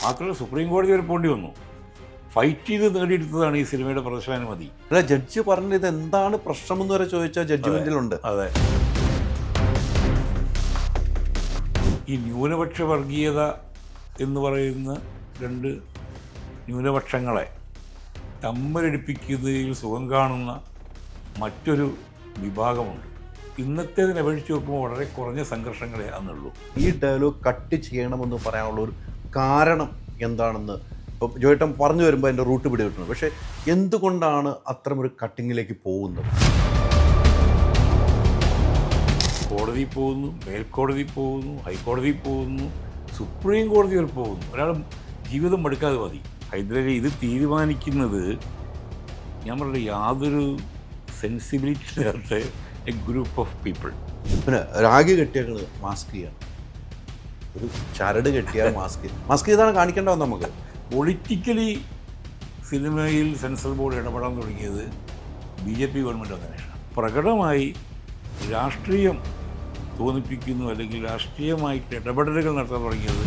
മാത്രമല്ല സുപ്രീം കോടതി വരെ പോണ്ടി വന്നു. ഫൈറ്റ് ചെയ്ത് നേടിയെടുത്തതാണ് ഈ സിനിമയുടെ പ്രദർശനാനുമതി. അല്ല, ജഡ്ജി പറഞ്ഞത് എന്താണ് പ്രശ്നമെന്ന് വരെ ചോദിച്ചാൽ ജഡ്ജ്മെന്റിലുണ്ട്. അതെ, ഈ ന്യൂനപക്ഷ വർഗീയത എന്ന് പറയുന്ന രണ്ട് ന്യൂനപക്ഷങ്ങളെ തമ്മിലടിപ്പിക്കുന്നതിൽ സുഖം കാണുന്ന മറ്റൊരു വിഭാഗമുണ്ട്. ഇന്നത്തേതിനെ അപേക്ഷിച്ച് നോക്കുമ്പോൾ വളരെ കുറഞ്ഞ സംഘർഷങ്ങളെ അന്നുള്ളൂ. ഈ ഡയലോഗ് കട്ട് ചെയ്യണമെന്ന് പറയാനുള്ള ഒരു കാരണം എന്താണെന്ന് ഇപ്പം ജോയേട്ടൻ പറഞ്ഞു വരുമ്പോൾ അതിൻ്റെ റൂട്ട് പിടികിട്ടുന്നത്. പക്ഷേ എന്തുകൊണ്ടാണ് അത്തരമൊരു കട്ടിങ്ങിലേക്ക് പോകുന്നത്? കോടതി പോകുന്നു, മേൽക്കോടതി പോകുന്നു, ഹൈക്കോടതി പോകുന്നു, സുപ്രീം കോടതി വരെ പോകുന്നു. ഒരാൾ ജീവിതം മടുക്കാതെ മതി. ഹൈദരലി ഇത് തീരുമാനിക്കുന്നത് ഞാൻ പറഞ്ഞ യാതൊരു സെൻസിബിലിറ്റി ഇല്ലാത്ത എ ഗ്രൂപ്പ് ഓഫ് പീപ്പിൾ. പിന്നെ രാഗി കെട്ടിയാൽ മാസ്ക് ചെയ്യണം, ഒരു ചരട് കെട്ടിയാൽ മാസ്ക് ചെയ്താണ് കാണിക്കേണ്ടത്. നമുക്ക് പൊളിറ്റിക്കലി സിനിമയിൽ സെൻസർ ബോർഡ് ഇടപെടാൻ തുടങ്ങിയത് BJP ഗവൺമെൻറ് വന്നതിന് ശേഷം. പ്രകടമായി രാഷ്ട്രീയം തോന്നിപ്പിക്കുന്നു അല്ലെങ്കിൽ രാഷ്ട്രീയമായിട്ട് ഇടപെടലുകൾ നടത്താൻ തുടങ്ങിയത്